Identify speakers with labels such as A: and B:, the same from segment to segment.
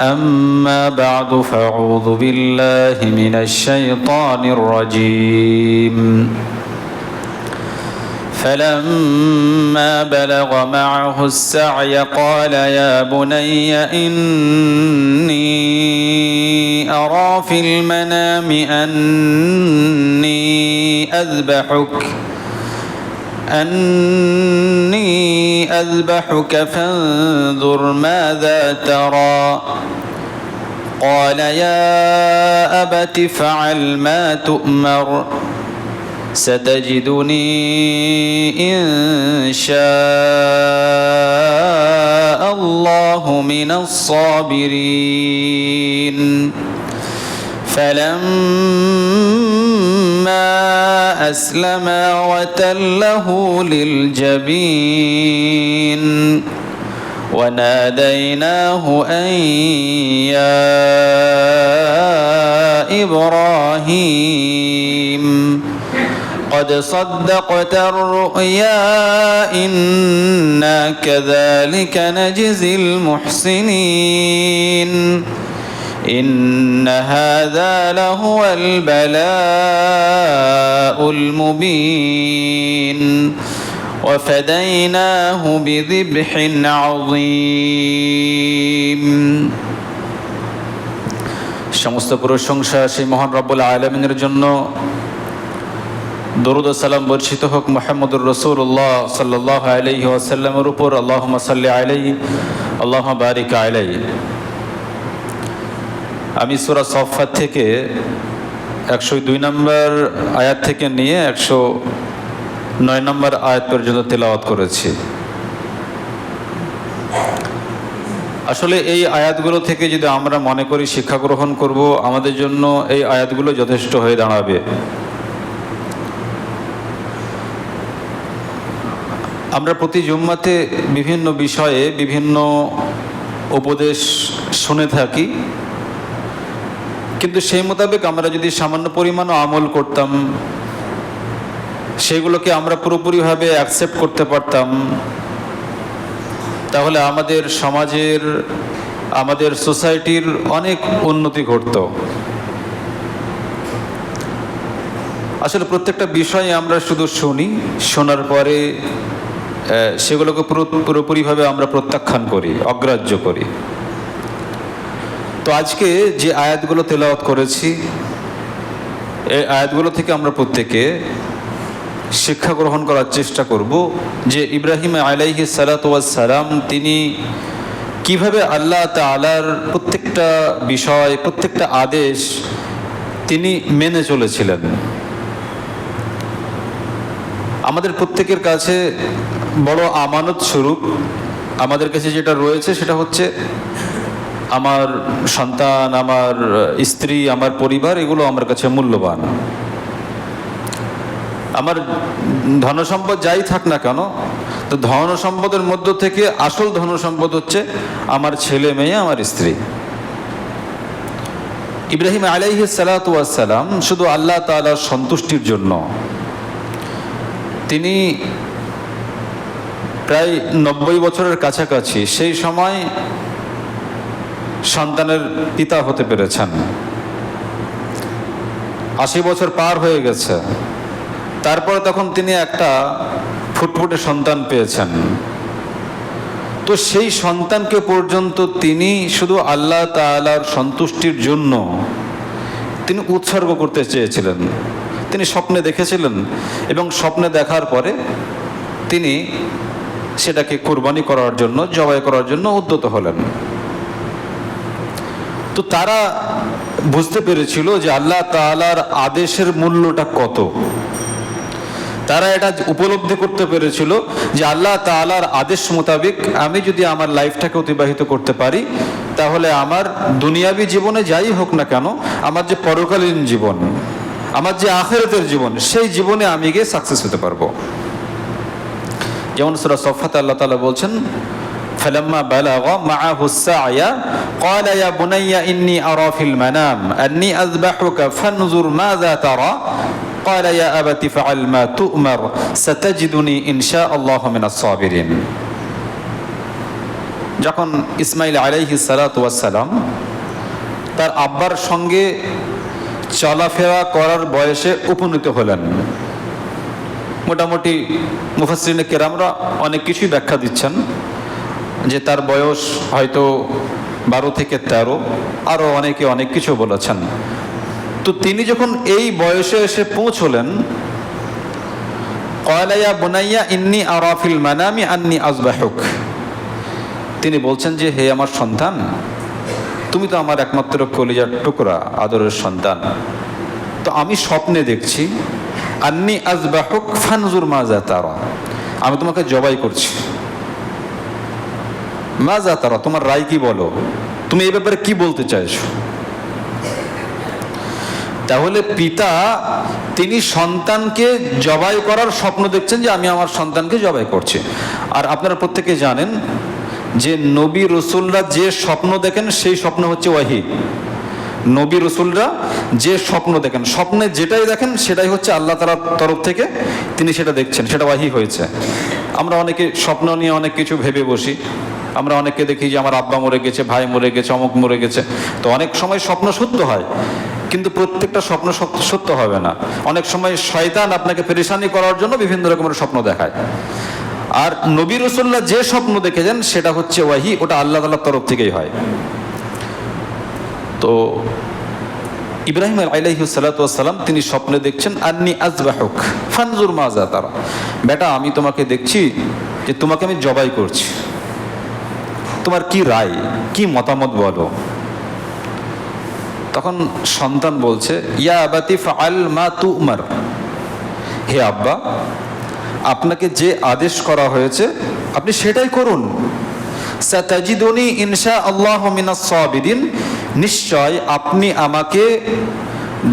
A: أما بعد فأعوذ بالله من الشيطان الرجيم فلما بلغ معه السعي قال يا بني إني أرى في المنام أني أذبحك فانظر ماذا ترى قال يا أبت افعل ما تؤمر ستجدني إن شاء الله من الصابرين فلما أسلما وتله للجبين وناديناه أن يا إبراهيم قد صدقت الرؤيا إنا كذلك نجزي المحسنين إن هذا لهو البلاء المبين وفديناه بذبح عظيم সমস্ত প্রশংসা সেই মহান রব্বুল আলামিনের জন্য। দরুদ ও সালাম বর্ষিত হোক মুহাম্মদুর রাসূলুল্লাহ সাল্লাল্লাহু আলাইহি ওয়াসাল্লামের উপর। আল্লাহুম্মা সাল্লি আলাইহি আল্লাহুম্মা বারিক আলাইহি। আমি সূরা সাফফাত থেকে 102 নম্বর আয়াত থেকে নিয়ে 109 নম্বর আয়াত পর্যন্ত তেলাওয়াত করেছি। আসলে এই আয়াতগুলো থেকে যদি আমরা মনে করি শিক্ষা গ্রহণ করব, আমাদের জন্য এই আয়াতগুলো যথেষ্ট হয়ে দাঁড়াবে। আমরা প্রতি জুম্মাতে বিভিন্ন বিষয়ে বিভিন্ন উপদেশ শুনে থাকি, কিন্তু সেই মোতাবেক আমরা যদি সামান্য পরিমাণও আমল করতাম, সেগুলোকে আমরা পুরোপুরিভাবে অ্যাকসেপ্ট করতে পারতাম, তাহলে আমাদের সমাজের, আমাদের সোসাইটির অনেক উন্নতি ঘটতো। আসলে প্রত্যেকটা বিষয়ে আমরা শুধু শুনি, শোনার পরে সেগুলোকে পুরোপুরিভাবে আমরা প্রত্যাখ্যান করি, অগ্রাহ্য করি। তো আজকে যে আয়াতগুলো তেলাওয়াত করেছি, এই আয়াতগুলো থেকে আমরা প্রত্যেকে শিক্ষা গ্রহণ করার চেষ্টা করব যে ইব্রাহিম আলাইহিস সালাতু ওয়াস সালাম তিনি কিভাবে আল্লাহ তাআলার প্রত্যেকটা বিষয়, প্রত্যেকটা আদেশ তিনি মেনে চলেছিলেন। আমাদের প্রত্যেকের কাছে বড় আমানত স্বরূপ আমাদের কাছে যেটা রয়েছে সেটা হচ্ছে আমার সন্তান, আমার স্ত্রী, আমার পরিবার, এগুলো আমার কাছে মূল্যবান। আমার ধনসম্পদ যাই থাক না কেন, তো ধনসম্পদের মধ্য থেকে আসল ধনসম্পদ হচ্ছে আমার ছেলে মেয়ে, আমার স্ত্রী। ইব্রাহিম আলাইহিস সালাতু ওয়াস সালাম শুধু আল্লাহ তাআলার সন্তুষ্টির জন্য তিনি প্রায় 90 বছরের কাছাকাছি সেই সময় সন্তানের পিতা হতে পেরেছেন। 80 বছর পার হয়ে গেছে, তারপরে তখন তিনি একটা ফুটফুটে সন্তান পেয়েছেন। তো সেই সন্তানকে পর্যন্ত তিনি শুধু আল্লাহ তাআলার সন্তুষ্টির জন্য তিনি উৎসর্গ করতে চেয়েছিলেন। তিনি স্বপ্নে দেখেছিলেন এবং স্বপ্নে দেখার পরে তিনি সেটাকে কুরবানি করার জন্য, জবাই করার জন্য উদ্যত হলেন। তো তারা বুঝতে পেরেছিল যে আল্লাহ তাআলার আদেশের মূল্যটা কত। তারা এটা উপলব্ধি করতে পেরেছিল যে আল্লাহ তাআলার আদেশ মোতাবেক আমি যদি আমার লাইফটাকে অতিবাহিত করতে পারি, তাহলে আমার দুনিয়াবী জীবনে যাই হোক না কেন, আমার যে পরকালীন জীবন, আমার যে আখিরাতের জীবন, সেই জীবনে আমি গিয়ে সাকসেস হতে পারবো। যেমন সূরা সাফফাত আল্লাহ তাআলা বলছেন, فلما بلغ معه السعي قال يا بني إني أرى في المنام أني أذبحك فانظر ماذا ترى قال يا أبت فعل ما تؤمر ستجدني إن شاء الله من الصابرين। যখন ইসমাইল আলাইহিস সালাতু ওয়াস সালাম তার আব্বার সঙ্গে চলাফেরা করার বয়সে উপনীত হলেন, মোটামুটি মুফাসসিরিনে কেরামরা অনেক কিছুই ব্যাখ্যা দিচ্ছেন যে তার বয়স হয়তো 12 থেকে 13, আরও অনেকে অনেক কিছু বলেছেন। তো তিনি যখন এই বয়সে এসে পৌঁছলেন, ক্বালা ইয়া বুনাইয়া ইন্নী আরা ফিল মানামি আন্নী আযবাহুক, তিনি বলছেন যে হে আমার সন্তান, তুমি তো আমার একমাত্র কলিজার টুকরা, আদরের সন্তান, তো আমি স্বপ্নে দেখছি আন্নী আযবাহুক ফানজুর মাজা তারা, আমি তোমাকে জবাই করছি, মাজা তারা, তোমার রায় কি বলো, তুমি এই ব্যাপারে কি বলতে চাইছো। তাহলে পিতা তিনি সন্তানকে জবাই করার স্বপ্ন দেখছেন যে আমি আমার সন্তানকে জবাই করছি। আর আপনারা প্রত্যেকে জানেন যে নবী রসুলরা যে স্বপ্ন দেখেন সেই স্বপ্ন হচ্ছে ওয়াহি। নবী রসুলরা যে স্বপ্ন দেখেন, স্বপ্নে যেটাই দেখেন সেটাই হচ্ছে আল্লাহ তাআলার তরফ থেকে তিনি সেটা দেখছেন, সেটা ওয়াহি হয়েছে। আমরা অনেকে স্বপ্ন নিয়ে অনেক কিছু ভেবে বসি, আমরা অনেকে দেখি যে আমার আব্বা মরে গেছে, ভাই মরে গেছে, অমুক মরে গেছে। তো অনেক সময় স্বপ্ন সত্য হয়, কিন্তু প্রত্যেকটা স্বপ্ন সত্য হবে না। অনেক সময় শয়তান আপনাকে পেরেশানি করার জন্য বিভিন্ন রকমের স্বপ্ন দেখায়। আর নবী রাসূলুল্লাহ যে স্বপ্ন দেখেছেন সেটা হচ্ছে ওয়াহি, ওটা আল্লাহ তাআলার তরফ থেকেই হয়। তো ইব্রাহিম আলাইহিস সালাতু ওয়াস সালাম তিনি স্বপ্নে দেখছেন আন্নী আযবাহুক ফানজুর মাজা তারা, বেটা আমি তোমাকে দেখছি যে তোমাকে আমি জবাই করছি, তোমার কি রায়, কি মতামত বলো। তখন সন্তান বলছে ইয়া আবাতি ফাআল মা তুমার, হে আব্বা আপনাকে যে আদেশ করা হয়েছে আপনি সেটাই করুন। সাতাজিদুনি ইনশাআল্লাহু মিনাস সাবিরিন, নিশ্চয় আপনি আমাকে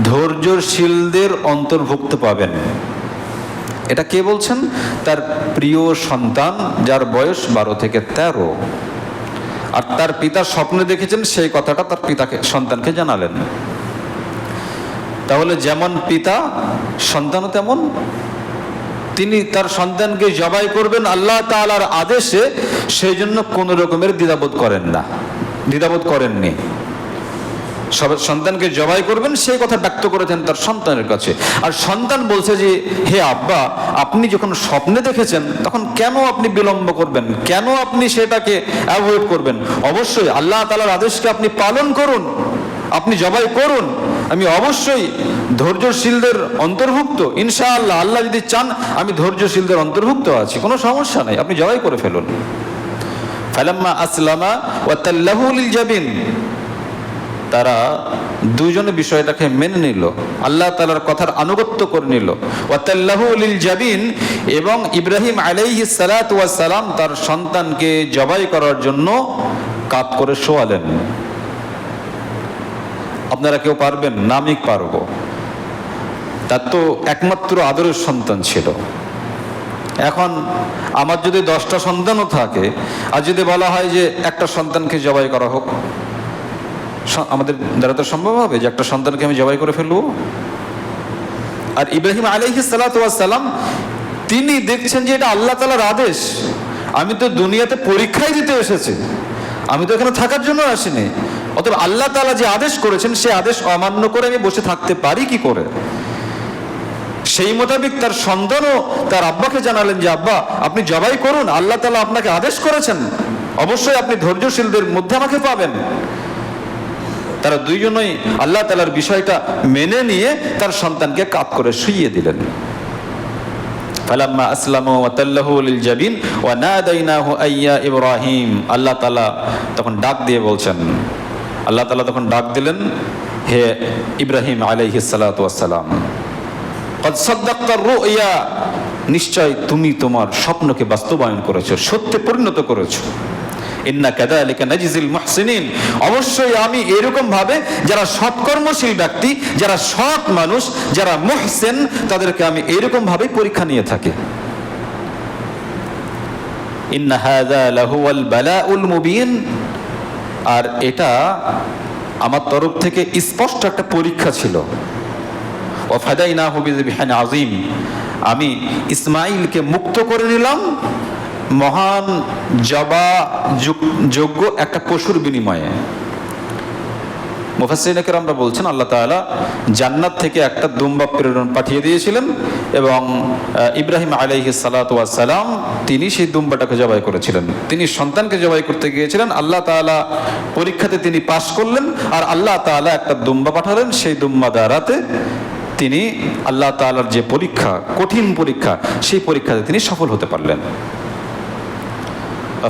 A: ধৈর্যশীলদের অন্তর্ভুক্ত পাবেন। এটা কে বলছেন? তার প্রিয় সন্তান যার বয়স 12 থেকে 13, আর তার পিতা স্বপ্নে দেখেছেন সেই কথাটা তার পিতাকে সন্তানকে জানালেন। তাহলে যেমন পিতা সন্তানও তেমন, তিনি তার সন্তানকে জবাই করবেন আল্লাহ তাআলার আদেশে, সেই জন্য কোন রকমের দ্বিধাবোধ করেন না, দ্বিধাবোধ করেননি। সন্তানকে জবাই করবেন সেই কথা ব্যক্ত করেছেন তার সন্তানের কাছে। আর সন্তান বলছে যে হে আব্বা আপনি যখন স্বপ্নে দেখেছেন তখন কেন আপনি বিলম্ব করবেন, কেন আপনি সেটাকে অ্যাভয়েড করবেন? অবশ্যই আল্লাহ তাআলার আদেশকে আপনি পালন করুন, আপনি জবাই করুন, আমি অবশ্যই ধৈর্যশীলদের অন্তর্ভুক্ত, ইনশাআল্লাহ আল্লাহ যদি চান আমি ধৈর্যশীলদের অন্তর্ভুক্ত আছি, কোনো সমস্যা নাই, আপনি জবাই করে ফেলুন। ফালাম্মা আসলামা ওয়া তাল্লাহু লিল জাবিন, তারা দুজনে বিষয়টাকে মেনে নিল, আল্লাহ তাআলার কথার আনুগত্য করে নিল। ওয়া তাল্লাহু লিল জাবিন, এবং ইব্রাহিম আলাইহিস সালাতু ওয়াস সালাম তার সন্তানকে জবাই করার জন্য কাত করে শোয়ালেন। আপনারা কেউ পারবেন না? আমি পারবো। তার তো একমাত্র আদরের সন্তান ছিল। এখন আমার যদি 10টা সন্তানও থাকে, আর যদি বলা হয় যে একটা সন্তানকে জবাই করা হোক, আমাদের দ্বারা তো সম্ভব হবে যে একটা সন্তানকে আমি জবাই করে ফেলবো? আর ইব্রাহিম আলাইহিস সালাতু ওয়াস সালাম তিনি দেখছেন যে এটা আল্লাহ তাআলার আদেশ, আমি তো দুনিয়াতে পরীক্ষাই দিতে এসেছি, আমি তো এখানে থাকার জন্য আসিনি। অতএব আল্লাহ তাআলা যে আদেশ করেছেন সেই আদেশ অমান্য করে আমি বসে থাকতে পারি কি করে? সেই মোতাবেক তার সন্তানও তার আব্বাকে জানালেন যে আব্বা আপনি জবাই করুন, আল্লাহ তাআলা আপনাকে আদেশ করেছেন, অবশ্যই আপনি ধৈর্যশীলদের মধ্যে আমাকে পাবেন। তারা দুইজনই আল্লাহ তাআলার বিষয়টা মেনে নিয়ে তার সন্তানকে কাত করে শুইয়ে দিলেন। ফালাম্মা আসলামু ওয়া তাল্লাহু লিল জাবিন ওয়া নাদাইনাহু আইয়া ইব্রাহিম, আল্লাহ তাআলা তখন ডাক দিয়ে বলছেন, আল্লাহ তাআলা তখন ডাক দিলেন হে ইব্রাহিম আলাইহিস সালাতু ওয়াস সালাম, ক্বাদ সাদ্দাক্তার রুয়া, নিশ্চয় তুমি তোমার স্বপ্নকে বাস্তবায়ন করেছো, সত্যে পরিণত করেছো। ইন্না কাযালিকা নাজিজিল মুহসিনিন, অবশ্যই আমি এরকম ভাবে যারা সৎকর্মশীল ব্যক্তি, যারা সৎ মানুষ, যারা মুহসিন, তাদেরকে আমি এরকম ভাবে পরীক্ষা নিয়ে থাকি। ইন্না হাযা লাহুয়াল বালাউল মুবিন, আর এটা আমার তরফ থেকে স্পষ্ট একটা পরীক্ষা ছিল। ওয়া ফাদাইনাহু বিযিবহিন আযীম, আমি ইসমাঈলকে মুক্ত করে নিলাম মহান জবা যোগ্য একটা পশুর বিনিময়ে। মুফাসসিরিন কেরামরা বলছেন আল্লাহ তাআলা জান্নাত থেকে একটা দুম্বা পাঠিয়ে দিয়েছিলেন এবং ইব্রাহিম আলাইহিস সালাতু ওয়াস সালাম তিনি সেই দুম্বাটাকে জবাই করেছিলেন। তিনি সন্তানকে জবাই করতে গিয়েছিলেন, আল্লাহ তাআলা পরীক্ষাতে তিনি পাশ করলেন আর আল্লাহ তাআলা একটা দুম্বা পাঠালেন। সেই দুম্বা দ্বারাতে তিনি আল্লাহ তাআলার যে পরীক্ষা, কঠিন পরীক্ষা, সেই পরীক্ষাতে তিনি সফল হতে পারলেন।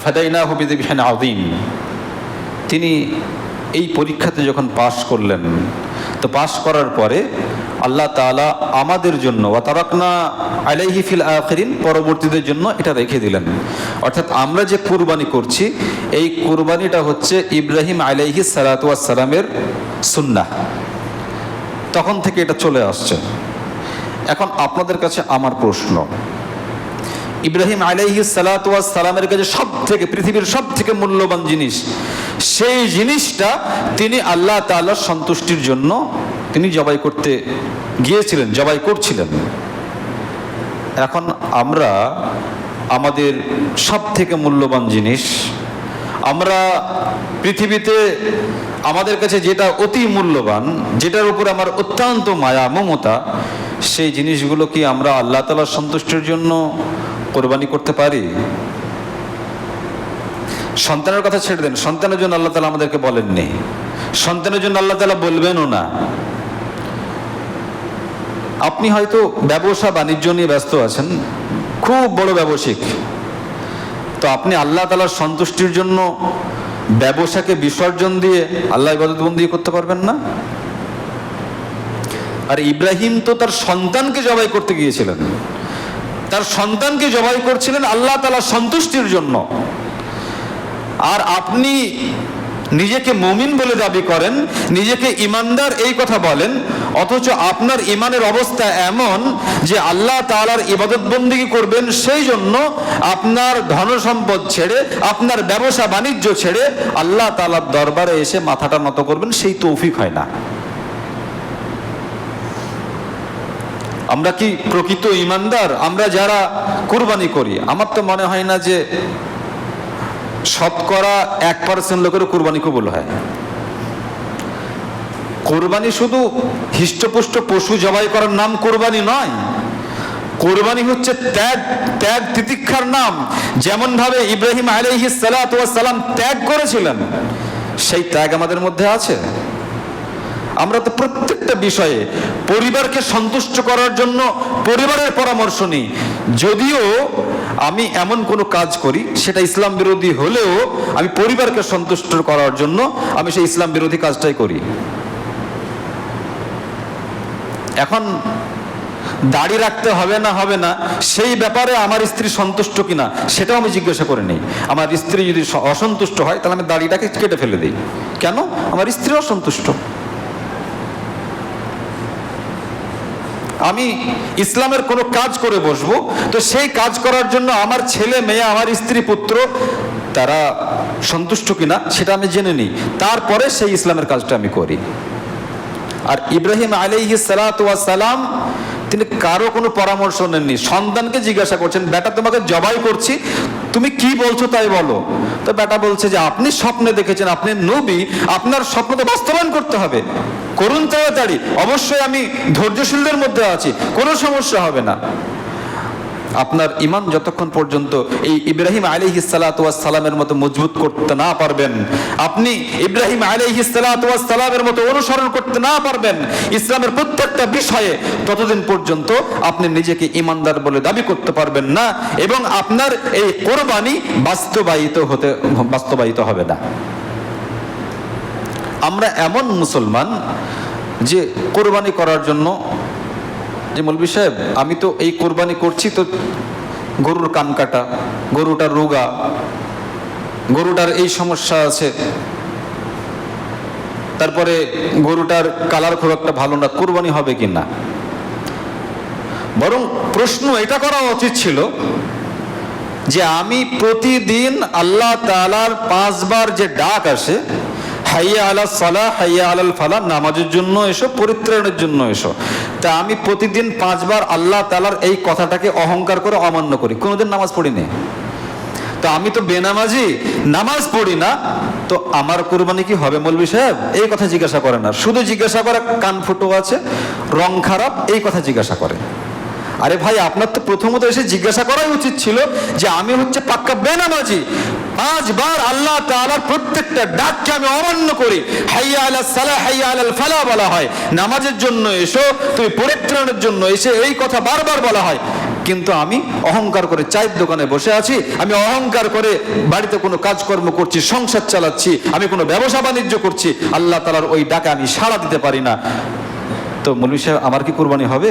A: ফাদাইনাহু বিযিবহিন আযীম, তিনি এই পরীক্ষাতে যখন পাশ করলেন, তো পাশ করার পরে আল্লাহ তাআলা আমাদের জন্য ওয়া তারাকনা আলাইহি ফিল আখিরিন, পরবর্তীদের জন্য এটা রেখে দিলেন। অর্থাৎ আমরা যে কুরবানি করছি, এই কুরবানিটা হচ্ছে ইব্রাহিম আলাইহিস সালাতু ওয়াস সালামের সুন্নাহ, তখন থেকে এটা চলে আসছে। এখন আপনাদের কাছে আমার প্রশ্ন, ইব্রাহিম আলাইহিস সালাতু ওয়াস সালামের কাছে সবথেকে, পৃথিবীর সবথেকে মূল্যবান জিনিস, সেই জিনিসটা তিনি আল্লাহ তাআলার সন্তুষ্টির জন্য তিনি জবাই করতে গিয়েছিলেন, জবাই করছিলেন। এখন আমরা আমাদের সবথেকে মূল্যবান জিনিস, আমরা পৃথিবীতে আমাদের কাছে যেটা অতি মূল্যবান, যেটার উপর আমার অত্যন্ত মায়া মমতা, সেই জিনিসগুলো কি আমরা আল্লাহ তাআলার সন্তুষ্টির জন্য কোরবানি করতে পারি? সন্তানের কথা ছেড়ে দেন, সন্তানের জন্য আল্লাহ তাআলা আমাদেরকে বলেননি, সন্তানের জন্য আল্লাহ তাআলা বলবেনও না। আপনি হয়তো ব্যবসা বাণিজ্য নিয়ে ব্যস্ত আছেন, খুব বড় ব্যবসায়িক, তো আপনি আল্লাহ তাআলার সন্তুষ্টির জন্য ব্যবসাকে বিসর্জন দিয়ে আল্লাহ ইবাদতবন্দি করতে পারবেন না? আর ইব্রাহিম তো তার সন্তানকে জবাই করতে গিয়েছিলেন, তার সন্তানকে জবাই করছিলেন আল্লাহ তাআলার সন্তুষ্টির জন্য। আর আপনি নিজেকে মুমিন বলে দাবি করেন, নিজেকে ইমানদার এই কথা বলেন, অথচ আপনার ইমানের অবস্থা এমন যে আল্লাহ তাআলার ইবাদত বন্দেগী করবেন, সেই জন্য আপনার ধন সম্পদ ছেড়ে, আপনার ব্যবসা বাণিজ্য ছেড়ে আল্লাহ তাআলার দরবারে এসে মাথাটা নত করবেন, সেই তৌফিক হয় না। আমরা কি প্রকৃত ইমানদার? আমরা যারা কুরবানি করি, আমার তো মনে হয় না যে শতকরা 1% লোকের কুরবানি কবুল হয়। কুরবানি শুধু হিষ্টপুষ্ট পশু জবাই করার নাম কুরবানি নয়, কুরবানি হচ্ছে ত্যাগ, ত্যাগ তিতিক্ষার নাম। যেমন ভাবে ইব্রাহিম আলাইহিস সালাতু ওয়াস সালাম ত্যাগ করেছিলেন, সেই ত্যাগ আমাদের মধ্যে আছে। আমরা তো প্রত্যেকটা বিষয়ে পরিবারকে সন্তুষ্ট করার জন্য পরিবারের পরামর্শ নিই। যদিও আমি এমন কোনো কাজ করি সেটা ইসলাম বিরোধী হলেও আমি পরিবারকে সন্তুষ্ট করার জন্য আমি সেই ইসলাম বিরোধী কাজটাই করি। এখন দাড়ি রাখতে হবে না সেই ব্যাপারে আমার স্ত্রী সন্তুষ্ট কিনা সেটাও আমি জিজ্ঞাসা করে নিই। আমার স্ত্রী যদি অসন্তুষ্ট হয় তাহলে আমি দাড়িটাকে কেটে ফেলে দিই। কেন? আমার স্ত্রী অসন্তুষ্ট। আমি ইসলামের কোনো কাজ করে বসবো, তো সেই কাজ করার জন্য আমার ছেলে মেয়ে, আমার স্ত্রী পুত্র তারা সন্তুষ্ট কিনা সেটা আমি জেনে নিই, তারপরে সেই ইসলামের কাজটা আমি করি। আর ইব্রাহিম আলাইহিস সালাতু ওয়াস সালাম তিনি কারো কোনো পরামর্শ নেননি, সন্তানকে জিজ্ঞাসা করছেন, বেটা তোমাকে জবাই করছি, তুমি কি বলছো তাই বলো। তো বেটা বলছে যে আপনি স্বপ্নে দেখেছেন, আপনি নবী, আপনার স্বপ্ন তো বাস্তবায়ন করতে হবে, করুন তাড়াতাড়ি, অবশ্যই আমি ধৈর্যশীলদের মধ্যে আছি, কোনো সমস্যা হবে না। আপনার ইমান যতক্ষণ পর্যন্ত এই ইব্রাহিম আলাইহিস সালাতু ওয়াস সালামের মতো মজবুত করতে না পারবেন, আপনি ইব্রাহিম আলাইহিস সালাতু ওয়াস সালামের মতো অনুসরণ করতে না পারবেন ইসলামের প্রত্যেকটা বিষয়ে, ততদিন পর্যন্ত আপনি নিজেকে ইমানদার বলে দাবি করতে পারবেন না এবং আপনার এই কোরবানি বাস্তবায়িত হবে না। আমরা এমন মুসলমান যে কোরবানি করার জন্য, যে মৌলভী সাহেব আমি তো এই কোরবানি করছি, তো গরুর কান কাটা, গরুটার রোগা, গরুটার এই সমস্যা আছে, তারপরে গরুটার কালার খুব একটা ভালো না, কোরবানি হবে কি না। বরং প্রশ্ন এটা করা উচিত ছিল যে আমি প্রতিদিন আল্লাহ তাআলার 5 বার যে ডাক আসে, হাইয়া আলাস সালাহ, হাইয়া আলাল ফালাহ, নামাজের জন্য এসো, পরিত্রাণের জন্য এসো, তা আমি প্রতিদিন 5 বার আল্লাহ তাআলার এই কথাটাকে অহংকার করে অমান্য করি, কোনোদিন নামাজ পড়ি না। তো আমি তো বেনামাজি, নামাজ পড়ি না, তো আমার কোরবানি কি হবে মৌলভী সাহেব? এই কথা জিজ্ঞাসা করে না, শুধু জিজ্ঞাসা করে কান ফুটো আছে, রং খারাপ, এই কথা জিজ্ঞাসা করে। আরে ভাই, আপনার তো প্রথমত এসে জিজ্ঞাসা করাই উচিত ছিল যে আমি হচ্ছে পাক্কা বেনামাজি, 5 বার আল্লাহ তাআলার প্রত্যেকটা ডাককে আমি অমান্য করি। হাইয়া আলাস সালাহ হাইয়া আলাল ফালাহ বলা হয়, নামাজের জন্য এসো, তুমি পরিত্রাণের জন্য এসে, এই কথা বারবার বলা হয়। কিন্তু আমি অহংকার করে চায়ের দোকানে বসে আছি, আমি অহংকার করে বাড়িতে কোনো কাজকর্ম করছি, সংসার চালাচ্ছি, আমি কোনো ব্যবসা বাণিজ্য করছি, আল্লাহ তাআলার ওই ডাকে আমি সাড়া দিতে পারি না, তো মৌলভী সাহেব আমার কি কোরবানি হবে?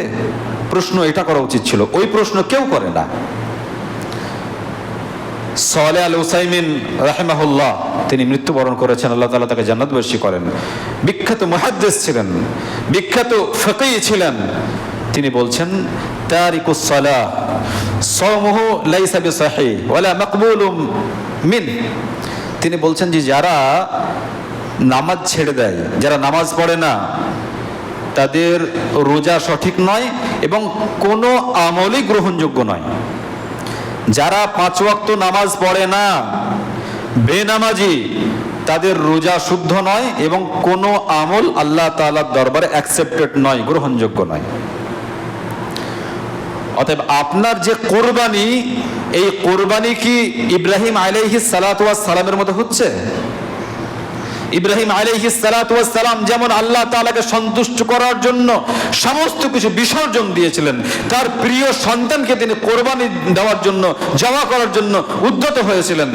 A: প্রশ্ন এটা করা উচিত ছিল, ওই প্রশ্ন কেউ করে না। সালেহ আল উসাইমিন রাহিমাহুল্লাহ, তিনি মৃত্যুবরণ করেছেন, আল্লাহ তাআলা তাকে জান্নাতবাসী করেন। বিখ্যাত মুহাদ্দিস ছিলেন, বিখ্যাত ফিকহি ছিলেন। তিনি বলছেন, তারিকুস সালাহ সাওমুহু লাইসা বিসাহিহ ওয়ালা মাকবুলুম মিন। তিনি বলছেন যে যারা নামাজ ছেড়ে দেয়, যারা নামাজ পড়ে না, তাদের রোজা সঠিক নয় এবং কোনো আমলই গ্রহণযোগ্য নয়। যারা 5 ওয়াক্ত নামাজ পড়ে না, বেনামাজি, তাদের রোজা শুদ্ধ নয় এবং কোনো আমল আল্লাহ তাআলার দরবারে অ্যাকসেপ্টেড নয়, গ্রহণযোগ্য নয়। অতএব আপনার যে কোরবানি, এই কোরবানি কি ইব্রাহিম আলাইহিস সালাতু ওয়াস সালামের মতো হচ্ছে? ইব্রাহিম আলাইহিস সালাতু ওয়াস সালাম যেমন আল্লাহ তাআলাকে সন্তুষ্ট করার জন্য সমস্ত কিছু বিসর্জন দিয়েছিলেন, তার প্রিয় সন্তানকে তিনি কোরবানি দেওয়ার জন্য, জমা করার জন্য উদ্যত হয়েছিলেন,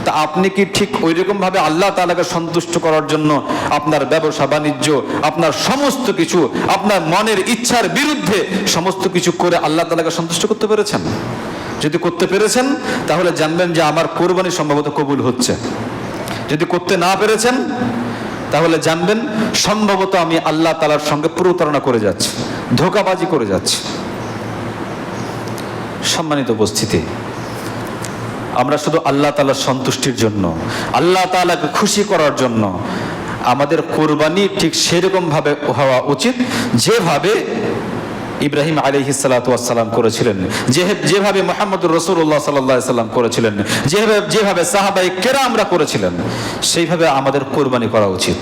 A: তা আপনি কি ঠিক ওই রকম ভাবে আল্লাহ তাআলাকে সন্তুষ্ট করার জন্য আপনার ব্যবসা বাণিজ্য, আপনার সমস্ত কিছু, আপনার মনের ইচ্ছার বিরুদ্ধে সমস্ত কিছু করে আল্লাহ তাআলাকে সন্তুষ্ট করতে পেরেছেন? যদি করতে পেরেছেন তাহলে জানবেন যে আমার কোরবানি সম্ভবত কবুল হচ্ছে। যদি করতে না পেরেছেন তাহলে জানবেন সম্ভবত আমি আল্লাহ তাআলার সঙ্গে প্রতারণা করে যাচ্ছি, ধোঁকাবাজি করে যাচ্ছি। সম্মানিত উপস্থিতি, আমরা শুধু আল্লাহ তাআলার সন্তুষ্টির জন্য, আল্লাহ তাআলাকে খুশি করার জন্য আমাদের কোরবানি ঠিক সেরকম ভাবে হওয়া উচিত যেভাবে ইব্রাহিম আলাইহিস সালাতু ওয়াস সালাম করেছিলেন, যেভাবে মুহাম্মদুর রাসূলুল্লাহ সাল্লাল্লাহু আলাইহি সাল্লাম করেছিলেন, যেভাবে সাহাবায়ে কেরামরা করেছিলেন, সেইভাবে আমাদের কোরবানি করা উচিত।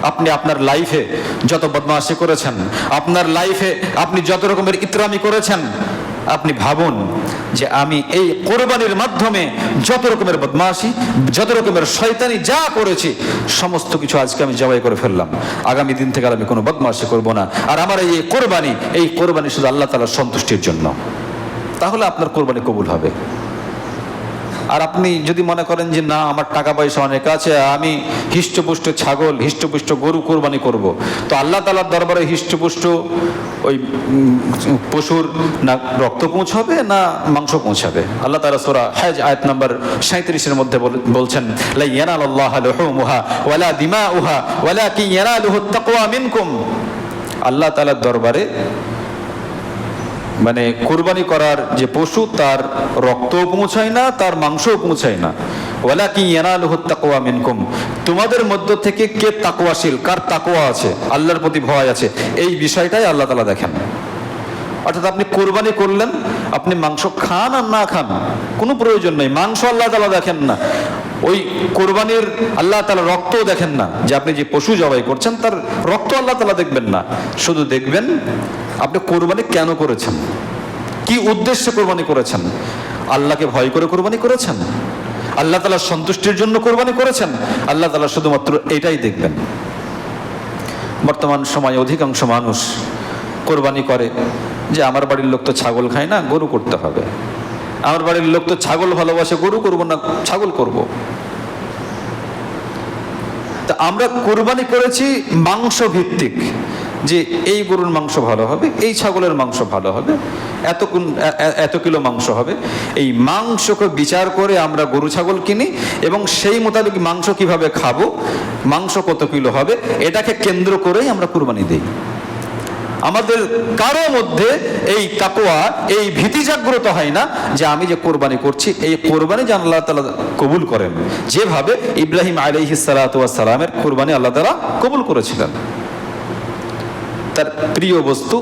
A: আপনি আপনার লাইফে যত বদমাশি করেছেন, আপনার লাইফে আপনি যত রকমের ইতরামি করেছেন, আপনি ভাবুন যে আমি এই কোরবানির মাধ্যমে যত রকমের বদমাশি, যত রকমের শয়তানি যা করেছি, সমস্ত কিছু আজকে আমি জবাই করে ফেললাম। আগামী দিন থেকে আর আমি কোনো বদমাশি করব না। আর আমার এই কোরবানি শুধু আল্লাহ তাআলার সন্তুষ্টির জন্য। তাহলে আপনার কোরবানি কবুল হবে। আর আপনি যদি মনে করেন যে না, আমার টাকা পয়সা অনেক আছে, আমি হিষ্টপুষ্ট ছাগল, হিষ্টপুষ্ট গরু কোরবানি করব, তো আল্লাহ তাআলার দরবারে হিষ্টপুষ্ট ওই পশুর না রক্ত পৌঁছাবে না মাংস পৌঁছাবে? আল্লাহ তাআলা সূরা হজ আয়াত নাম্বার 37-এর মধ্যে বলছেন, লা ইয়ানালাল্লাহু লুহুমুহা ওয়ালা দিমাউহা ওয়ালাকিন ইয়ানালুহুত তাকওয়া মিনকুম। আল্লাহ তাআলার দরবারে মানে কোরবানি করার যে পশু, তার রক্তও পৌঁছায় না, তার মাংসও পৌঁছায় না। ওয়ালাকিন ইয়ানালুহুত তাকওয়া মিনকুম, তোমাদের মধ্য থেকে কে তাকওয়াশীল, কার তাকওয়া আছে, আল্লাহর প্রতি ভয় আছে, এই বিষয়টাই আল্লাহ তাআলা দেখেন। অর্থাৎ আপনি কোরবানি করলেন, আপনি মাংস খান আর না খান কোনো প্রয়োজন নেই, মাংস আল্লাহ তাআলা দেখেন না। ওই কোরবানির আল্লাহ তাআলা রক্তও দেখেন না, যে আপনি যে পশু জবাই করছেন তার রক্ত আল্লাহ তাআলা দেখবেন না। শুধু দেখবেন আপনি কোরবানি কেন করেছেন, কি উদ্দেশ্যে কোরবানি করেছেন। আল্লাহকে ভয় করে কোরবানি করেছেন, আল্লাহ তাআলার সন্তুষ্টির জন্য কোরবানি করেছেন, আল্লাহ তাআলা শুধুমাত্র এটাই দেখবেন। বর্তমান সময়ে অধিকাংশ মানুষ কোরবানি করে যে আমার বাড়ির লোক তো ছাগল খায় না, গরু করতে হবে, আমার বাড়ির লোক তো ছাগল ভালোবাসে, গরু করব না, ছাগল করব। তা আমরা কোরবানি করেছি মাংস ভিত্তিক, যে এই গরুর মাংস ভালো হবে, এই ছাগলের মাংস ভালো হবে, এত কিলো মাংস হবে। এই মাংসকে বিচার করে আমরা গরু ছাগল কিনি এবং সেই মোতাবেক মাংস কিভাবে খাবো, মাংস কত কিলো হবে, এটাকে কেন্দ্র করেই আমরা কোরবানি দিই। আমাদের কারো মধ্যে এই তাকওয়া, এই ভীতি জাগ্রত হয় না যে আমি যে কোরবানি করছি, এই কোরবানি যেন আল্লাহ তাআলা কবুল করেন, যেভাবে ইব্রাহিম আলাইহিস সালাতু ওয়াস সালামের কোরবানি আল্লাহ তাআলা কবুল করেছিলেন। তার প্রিয় বস্তু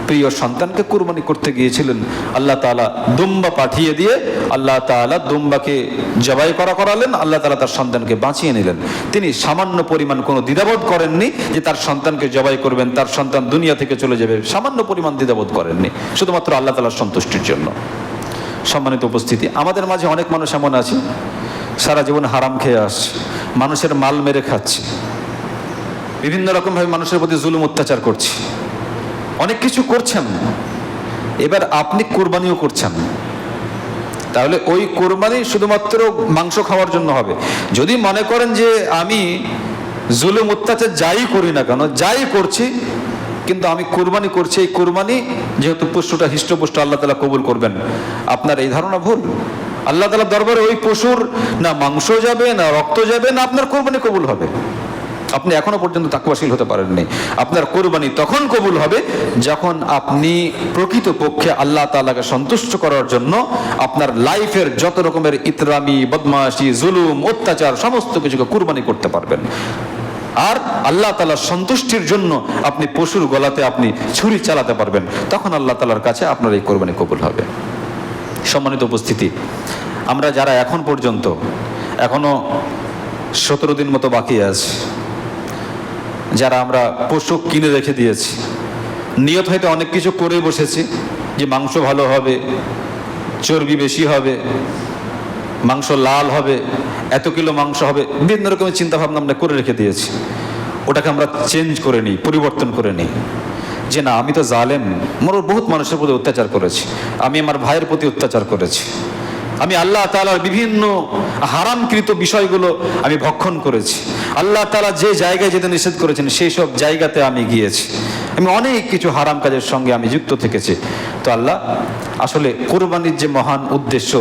A: প্রিয় সন্তানকে কুরবানি করতে গিয়েছিলেন, আল্লাহ তাআলা দুম্বা পাঠিয়ে দিয়ে আল্লাহ তাআলা দুম্বাকে জবাই করালেন, আল্লাহ তাআলা তার সন্তানকে বাঁচিয়ে নিলেন। তিনি সামান্য পরিমাণ কোনো দ্বিধাবোধ করেননি যে তার সন্তানকে জবাই করবেন, তার সন্তান দুনিয়া থেকে চলে যাবে, সামান্য পরিমাণ দ্বিধাবোধ করেননি, শুধুমাত্র আল্লাহ তাআলার সন্তুষ্টির জন্য। সম্মানিত উপস্থিতি, আমাদের মাঝে অনেক মানুষ এমন আছে সারা জীবন হারাম খেয়ে আসছে, মানুষের মাল মেরে খাচ্ছে, বিভিন্ন রকমভাবে মানুষের প্রতি জুলুম অত্যাচার করছে, অনেক কিছু করছেন। এবার আপনি কোরবানিও করছেন, তাহলে ওই কোরবানি শুধুমাত্র মাংস খাওয়ার জন্য হবে। যদি মনে করেন যে আমি জুলুম অত্যাচার যাই করি না কেন, যাই করছি, কিন্তু আমি কোরবানি করছি, এই কোরবানি যেহেতু পশুটা হৃষ্টপুষ্ট আল্লাহ তাআলা কবুল করবেন, আপনার এই ধারণা ভুল। আল্লাহ তাআলার দরবারে ওই পশুর না মাংস যাবে, না রক্ত যাবে, না আপনার কোরবানি কবুল হবে। আপনি এখনো পর্যন্ত তাকওয়াশীল হতে পারেননি। আপনার কোরবানি তখন কবুল হবে যখন আপনি প্রকৃতপক্ষে আল্লাহ তাআলাকে সন্তুষ্ট করার জন্য আপনার লাইফের যত রকমের ইতরামি, বদমাশি, জুলুম, অত্যাচার সমস্ত কিছুকে কোরবানি করতে পারবেন। আর আল্লাহ তাআলার সন্তুষ্টির জন্য আপনি পশুর গলাতে আপনি ছুরি চালাতে পারবেন, তখন আল্লাহ তাআলার কাছে আপনার এই কোরবানি কবুল হবে। সম্মানিত উপস্থিতি, আমরা যারা এখন পর্যন্ত এখনো 17 দিন মতো বাকি আছে, যারা আমরা পশু কিনে রেখে দিয়েছি, নিয়ত হয়তো অনেক কিছু করে বসেছি যে মাংস ভালো হবে, চর্বি বেশি হবে, মাংস লাল হবে, এত কিলো মাংস হবে, বিভিন্ন রকমের চিন্তা ভাবনা আমরা করে রেখে দিয়েছি। ওটাকে আমরা চেঞ্জ করে নিই, পরিবর্তন করে নিই যে না, আমি তো জালেম, মোর বহুত মানুষের প্রতি অত্যাচার করেছি, আমি আমার ভাইয়ের প্রতি অত্যাচার করেছি, আমি আল্লাহ তাআলার বিভিন্ন হারামকৃত বিষয়গুলো আমি ভক্ষণ করেছি, আল্লাহ তাআলা যে জায়গায় যেতে নিষেধ করেছেন সেই সব জায়গাতে আমি গিয়েছি, আমি অনেক কিছু হারাম কাজের সঙ্গে আমি যুক্ত থেকেছি। তো আল্লাহ আসলে কোরবানির যে মহান উদ্দেশ্য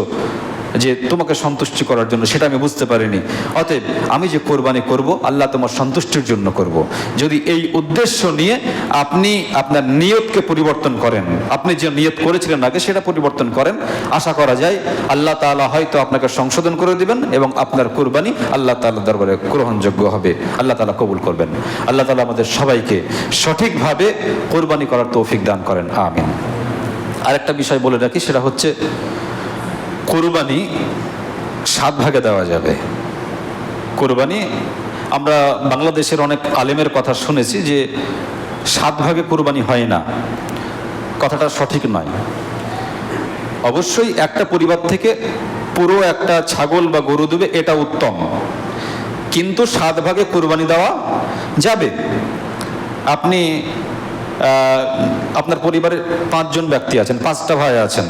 A: যে তোমাকে সন্তুষ্টি করার জন্য, সেটা আমি বুঝতে পারিনি। অতএব আমি যে কোরবানি করব আল্লাহ তোমার সন্তুষ্টির জন্য করব। যদি এই উদ্দেশ্য নিয়ে আপনি আপনার নিয়তকে পরিবর্তন করেন, আপনি যে নিয়ত করেছিলেন আগে সেটা পরিবর্তন করেন, আশা করা যায় আল্লাহ তাআলা হয়তো আপনাকে সংশোধন করে দিবেন এবং আপনার কোরবানি আল্লাহ তাআলার দরবারে গ্রহণযোগ্য হবে, আল্লাহ তাআলা কবুল করবেন। আল্লাহ তাআলা আমাদের সবাইকে সঠিকভাবে কোরবানি করার তৌফিক দান করেন, আমিন। আরেকটা বিষয় বলে রাখি, সেটা হচ্ছে কোরবানি 7 ভাগে দেওয়া যাবে। কোরবানি আমরা বাংলাদেশের অনেক আলেমের কথা শুনেছি যে 7 ভাগে কোরবানি হয় না, কথাটা সঠিক নয়। অবশ্যই একটা পরিবার থেকে পুরো একটা ছাগল বা গরু দেবে, এটা উত্তম, কিন্তু 7 ভাগে কোরবানি দেওয়া যাবে। আপনি আপনার পরিবারে 5 জন ব্যক্তি আছেন, 5টা ভাই আছেন,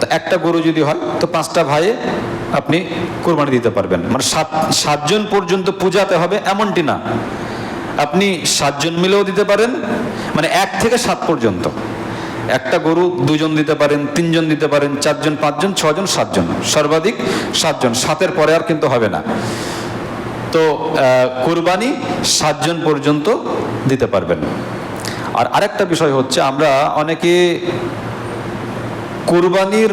A: তো একটা গরু যদি হয় তো 5টা ভাইয়ে আপনি কোরবানি দিতে পারবেন। মানে 7 জন পর্যন্ত পূজাতে হবে এমনটি না, আপনি 7 জন মিলেও দিতে পারেন, মানে 1 থেকে 7 পর্যন্ত। একটা গরু 2 জন দিতে পারেন, 3 জন দিতে পারেন, 4 জন, 5 জন, 6 জন, 7 জন, সর্বাধিক 7 জন, 7-এর পরে আর কিন্তু হবে না। তো কোরবানি 7 জন পর্যন্ত দিতে পারবেন। আর আরেকটা বিষয় হচ্ছে, আমরা অনেকে কোরবানির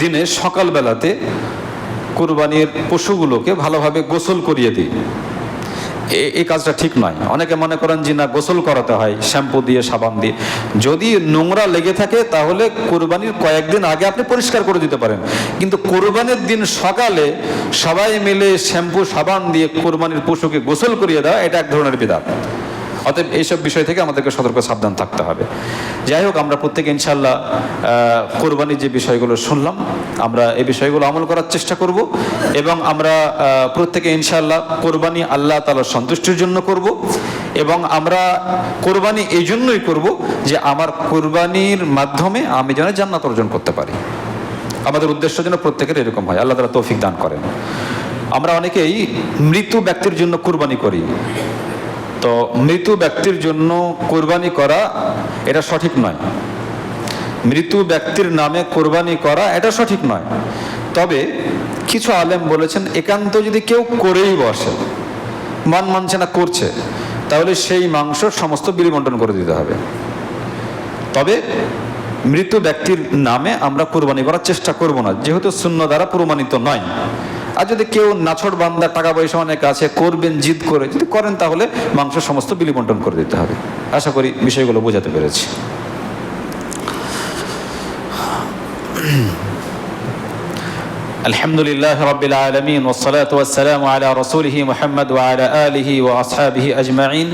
A: দিনে সকালবেলাতে কোরবানির পশুগুলোকে ভালোভাবে গোসল করিয়ে দিই, এই কাজটা ঠিক নয়। অনেকে মনে করেন যে না, গোসল করাতে হয় শ্যাম্পু দিয়ে, সাবান দিয়ে। যদি নোংরা লেগে থাকে তাহলে কোরবানির কয়েকদিন আগে আপনি পরিষ্কার করে দিতে পারেন, কিন্তু কোরবানির দিন সকালে সবাই মিলে শ্যাম্পু সাবান দিয়ে কোরবানির পশুকে গোসল করিয়ে দেওয়া, এটা এক ধরনের বিদআত। অতএব এইসব বিষয় থেকে আমাদেরকে সতর্ক সাবধান থাকতে হবে। যাই হোক, আমরা প্রত্যেকে ইনশাআল্লাহ কোরবানির যে বিষয়গুলো শুনলাম, আমরা এই বিষয়গুলো আমল করার চেষ্টা করব এবং আমরা প্রত্যেকে ইনশাআল্লাহ কোরবানি আল্লাহ তাআলার সন্তুষ্টির জন্য করব। এবং আমরা কোরবানি এই জন্যই করব যে আমার কোরবানির মাধ্যমে আমি যেন জান্নাত অর্জন করতে পারি। আমাদের উদ্দেশ্য যেন প্রত্যেকের এরকম হয়, আল্লাহ তাআলা তৌফিক দান করেন। আমরা অনেকেই মৃত ব্যক্তির জন্য কোরবানি করি, তো মৃত ব্যক্তির জন্য কোরবানি করা এটা সঠিক নয়। মৃত ব্যক্তির নামে কোরবানি করা এটা সঠিক নয়। তবে কিছু আলেম বলেছেন, একান্ত যদি কেউ করেই বসে, মন মানছে না, করছে, তাহলে সেই মাংস সমস্ত বিলি বন্টন করে দিতে হবে। তবে মৃত ব্যক্তির নামে আমরা কোরবানি করার চেষ্টা করব না, যেহেতু সুন্নাহ দ্বারা প্রমাণিত নয়। আর যদি কেউ নাছড় বান্দা, টাকা পয়সা অনেক আছে, করবেন জিদ করে, যদি করেন তাহলে মাংস সমস্ত বিলি বন্টন করে দিতে হবে। আশা করি বিষয়গুলো বোঝাতে পেরেছি। আলহামদুলিল্লাহ রাব্বিল আলামিন ওয়াসসালাতু ওয়াসসালামু আলা রাসূলিহি মুহাম্মদ ওয়া আলা আলিহি ওয়া আসহাবিহি আজমাইন।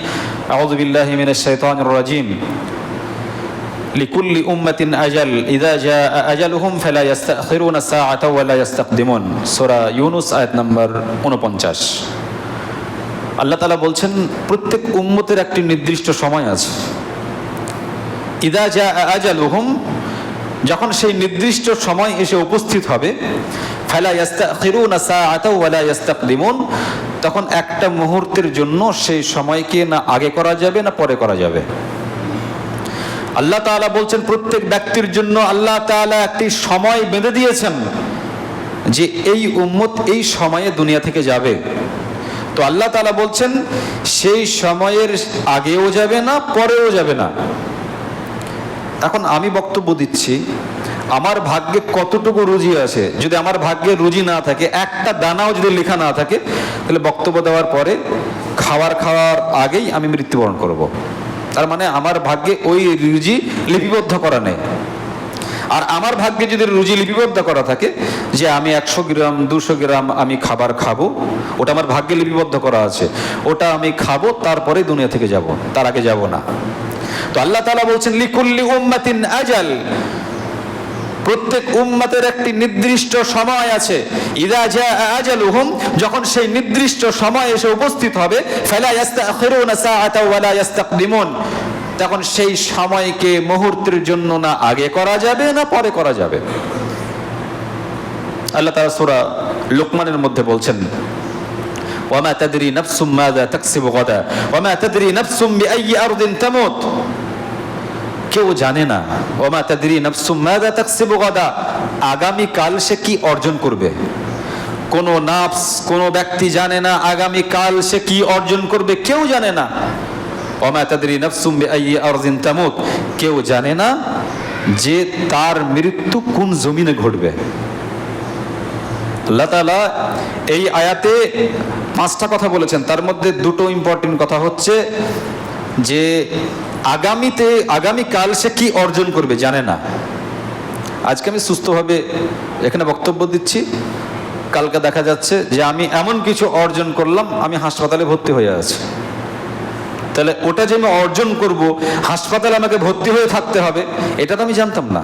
A: আউযু বিল্লাহি মিনাশ শাইতানির রাজীম। লিকুল্লি উম্মাতিন আজাল ইযা জাআ আজালুহুম ফালা ইস্তাখিরুনা সাআতাও ওয়া লা ইস্তাকদিমুন। সূরা ইউনূস আয়াত নম্বর 49। আল্লাহ তাআলা বলছেন প্রত্যেক উম্মতের একটি নির্দিষ্ট সময় আছে। ইযা জাআ আজালুহুম, যখন সেই নির্দিষ্ট সময় এসে উপস্থিত হবে, ফালা ইস্তাখিরুনা সাআতাও ওয়া লা ইস্তাকদিমুন, তখন একটা মুহূর্তের জন্য সেই সময়কে না আগে করা যাবে না পরে করা যাবে। আল্লাহ তাআলা বলছেন প্রত্যেক ব্যক্তির জন্য আল্লাহ তাআলা একটি সময় বেঁধে দিয়েছেন যে এই উম্মত এই সময়ে দুনিয়া থেকে যাবে। তো আল্লাহ তাআলা বলছেন সেই সময়ের আগেও যাবে না পরেও যাবে না। এখন আমি বক্তব্য দিচ্ছি, আমার ভাগ্যে কতটুকু রুজি আছে। যদি আমার ভাগ্যে রুজি না থাকে, একটা দানাও যদি লেখা না থাকে, তাহলে বক্তব্য দেওয়ার পরে খাওয়ার আগেই আমি মৃত্যুবরণ করব। তার মানে আমার ভাগ্যে ওই রুজি লিপিবদ্ধ করা নেই। আর আমার ভাগ্যে যদি রুজি লিপিবদ্ধ করা থাকে যে আমি 100 গ্রাম 200 গ্রাম আমি খাবার খাবো, ওটা আমার ভাগ্যে লিপিবদ্ধ করা আছে, ওটা আমি খাবো, তারপরে দুনিয়া থেকে যাব, তার আগে যাব না। তো আল্লাহ তাআলা বলছেন লিকুল্লি উম্মাতিন আজাল, প্রত্যেক উম্মতের একটি নির্দিষ্ট সময় আছে। ইযা জাআ আজালুহুম, যখন সেই নির্দিষ্ট সময় এসে উপস্থিত হবে, ফালা ইস্তাখিরুনা সাআতাও ওয়া লা ইস্তাকদিমুন, তখন সেই সময়কে মুহূর্তের জন্য না আগে করা যাবে না পরে করা যাবে। আল্লাহ তাআলা সূরা লুকমানের মধ্যে বলছেন ওয়া মা তাদরি নাফসুম মাযা তাকসিবু গাদা ওয়া মা তাদরি নাফসুম বিআইয়ি আরদিন তামুত। কেউ জানে না, ওয়া মা তাদরি নাফসুম মাযা তাকসিবু গাদা, আগামী কাল সে কি অর্জন করবে। কোন নাফস, কোন ব্যক্তি জানে না আগামী কাল সে কি অর্জন করবে, কেউ জানে না। ওয়া মা তাদরি নাফসুম বিআইয়ি আরদিন তামুত, কেউ জানে না যে তার মৃত্যু কোন জমিনে ঘটবে। আল্লাহ তাআলা এই আয়াতে 5টা কথা বলেছেন, তার মধ্যে 2টো ইম্পর্টেন্ট কথা হচ্ছে যে আগামীকাল সে কি অর্জন করবে জানে না। আজকে আমি সুস্থভাবে এখানে বক্তব্য দিচ্ছি, কালকে দেখা যাচ্ছে যে আমি এমন কিছু অর্জন করলাম, আমি হাসপাতালে ভর্তি হয়ে আছি। তাহলে ওটা যে আমি অর্জন করব, হাসপাতালে আমাকে ভর্তি হয়ে থাকতে হবে, এটা তো আমি জানতাম না।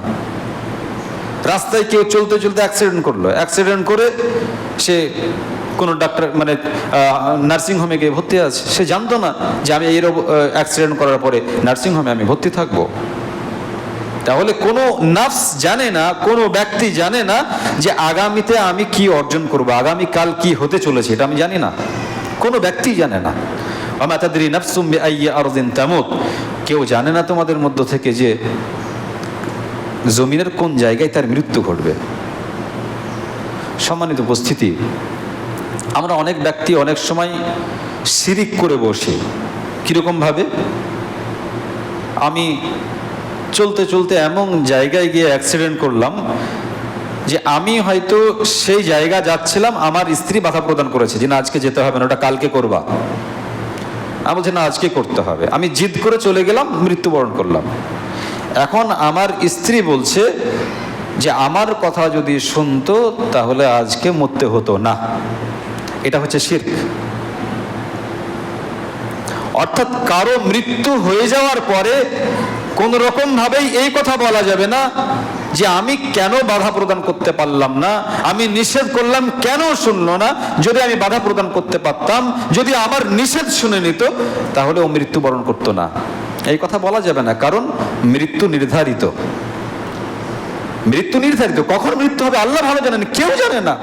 A: রাস্তায় কেউ চলতে চলতে অ্যাক্সিডেন্ট করলো, অ্যাক্সিডেন্ট করে সে কোনো ডাক্তার মানে নার্সিংহোমে গিয়ে ভর্তি আছে, সে জানতো না যে আমি এই অ্যাক্সিডেন্ট করার পরে নার্সিংহোমে আমি ভর্তি থাকবো। তাহলে কোনো নাফস জানে না, কোনো ব্যক্তি জানে না যে আগামীতে আমি কি অর্জন করব, আগামীকাল কি হতে চলেছে, এটা আমি জানি না, কোনো ব্যক্তি জানে না। ওয়া মা তাদরি নাফসুম বিআইয়ি আরদিন তামুত, কেউ জানে না তোমাদের মধ্য থেকে যে জমিনের কোন জায়গায় তার মৃত্যু ঘটবে। সম্মানিত উপস্থিতি, আমরা অনেক ব্যক্তি অনেক সময় শিরিক করে বসে। কিরকম ভাবে? আমি চলতে চলতে এমন জায়গায় গিয়ে অ্যাক্সিডেন্ট করলাম যে আমি হয়তো সেই জায়গা যাচ্ছিলাম, আমার স্ত্রী বাধা প্রদান করেছে যে না আজকে যেতে হবে না, ওটা কালকে করবা। আমি বলছি না আজকে করতে হবে, আমি জিদ করে চলে গেলাম, মৃত্যুবরণ করলাম। এখন আমার স্ত্রী বলছে যে আমার কথা যদি শুনতো তাহলে আজকে মরতে হতো না। এটা হচ্ছে শিরক। অর্থাৎ কারো মৃত্যু হয়ে যাওয়ার পরে কোন রকম ভাবেই এই কথা বলা যাবে না যে আমি কেন বাধা প্রদান করতে পারলাম না, আমি নিষেধ করলাম কেন শুনলো না, যদি আমি বাধা প্রদান করতে পারতাম, যদি আমার নিষেধ শুনে নিত তাহলে ও মৃত্যুবরণ করতো না। এই কথা বলা যাবে না, কারণ মৃত্যু নির্ধারিত। মৃত্যু নির্ধারিত, কখন মৃত্যু হবে আল্লাহ ভালো জানেন, কেউ জানে না।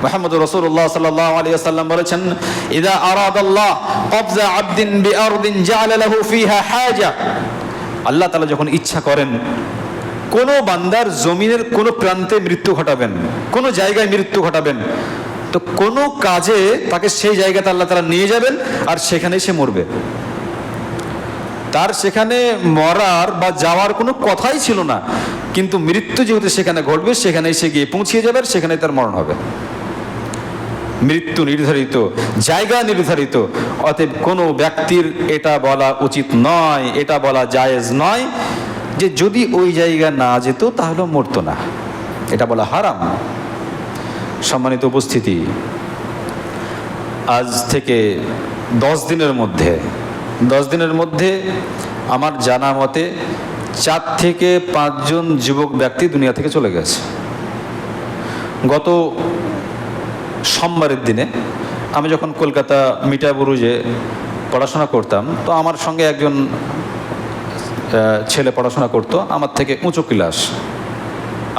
A: মুহাম্মদ রাসূলুল্লাহ সাল্লাল্লাহু আলাইহি ওয়াসাল্লাম বলেছেন ইযা আরাদাল্লাহ কবজা আবদিন বিআরদিন জাআলা লাহু ফিহা হাজা, আল্লাহ তাআলা যখন ইচ্ছা করেন কোন বান্দার জমিনের কোন প্রান্তে মৃত্যু ঘটাবেন, কোন জায়গায় মৃত্যু ঘটাবেন, তো কোন কাজে তাকে সেই জায়গাতে আল্লাহ তাআলা নিয়ে যাবেন আর সেখানেই সে মরবে। তার সেখানে মরার বা যাওয়ার কোনো কথাই ছিল না, কিন্তু মৃত্যু যেহেতু সেখানে ঘটবে সেখানেই সে গিয়ে পৌঁছিয়ে যাবে আর সেখানেই তার মরণ হবে। মৃত্যু নির্ধারিত, জায়গা নির্ধারিত। অতএব কোনো ব্যক্তির এটা বলা উচিত নয়, এটা বলা জায়েজ নয় যে যদি ওই জায়গা না যেত তাহলে মরতো না, এটা বলা হারাম। সম্মানিত উপস্থিতি, আজ থেকে 10 দিনের মধ্যে আমার জানা মতে 4 থেকে 5 জন যুবক ব্যক্তি দুনিয়া থেকে চলে গেছে। গত সোমবারের দিনে আমি যখন কলকাতা মিটা বুরুজে পড়াশোনা করতাম, তো আমার সঙ্গে একজন ছেলে পড়াশোনা করতো, আমার থেকে উঁচু ক্লাস,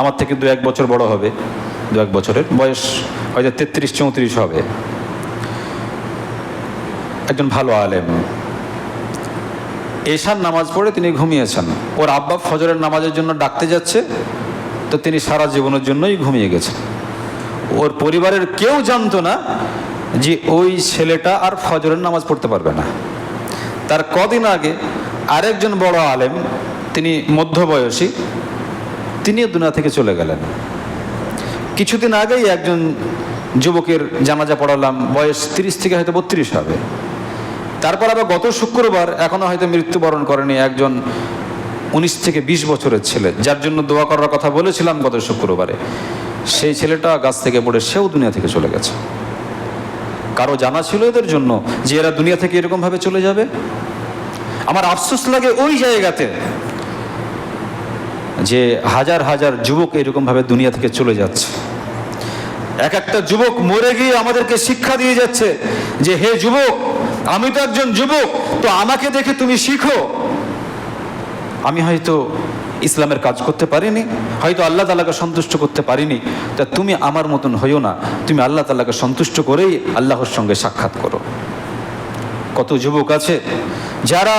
A: আমার থেকে 2-1 বছর বড় হবে, 2-1 বছরের বয়স হয়তো 33-34 হবে। একজন ভালো আলেম, এশার নামাজ পড়ে তিনি ঘুমিয়েছেন। ওর আব্বা ফজরের নামাজের জন্য ডাকতে যাচ্ছে, তো তিনি সারা জীবনের জন্যই ঘুমিয়ে গেছেন। ওর পরিবারের কেউ জানতো না যে ওই ছেলেটা আর ফজরের নামাজ পড়তে পারবে না। তার কদিন আগে আরেকজন বড় আলেম, তিনি মধ্যবয়সী, তিনিও দুনিয়া থেকে চলে গেলেন। কিছুদিন আগেই একজন যুবকের জানাজা পড়ালাম, বয়স 30 থেকে হয়তো 32 হবে। তারপর আবার গত শুক্রবার, এখনো হয়তো মৃত্যুবরণ করেনি, একজন 19 থেকে 20 বছরের ছেলে, যার জন্য দোয়া করার কথা বলেছিলাম গত শুক্রবারে, সেই ছেলেটা গাছ থেকে পড়ে সেও দুনিয়া থেকে চলে গেছে। কারো জানা ছিল এদের জন্য যে এরা দুনিয়া থেকে এরকমভাবে চলে যাবে? আমার আফসোস লাগে ওই জায়গাতে যে হাজার হাজার যুবক এরকমভাবে দুনিয়া থেকে চলে যাচ্ছে। এক একটা যুবক মরে গিয়ে আমাদেরকে শিক্ষা দিয়ে যাচ্ছে যে হে যুবক, আমি তো একজন যুবক, তো আমাকে দেখে তুমি শিখো। আমি হয়তো ইসলামের কাজ করতে পারিনি, হয়তো আল্লাহ তাআলাকে সন্তুষ্ট করতে পারিনি, তা তুমি আমার মতন হইও না, তুমি আল্লাহ তাআলাকে সন্তুষ্ট করেই আল্লাহর সঙ্গে সাক্ষাৎ করো। কত যুবক আছে যারা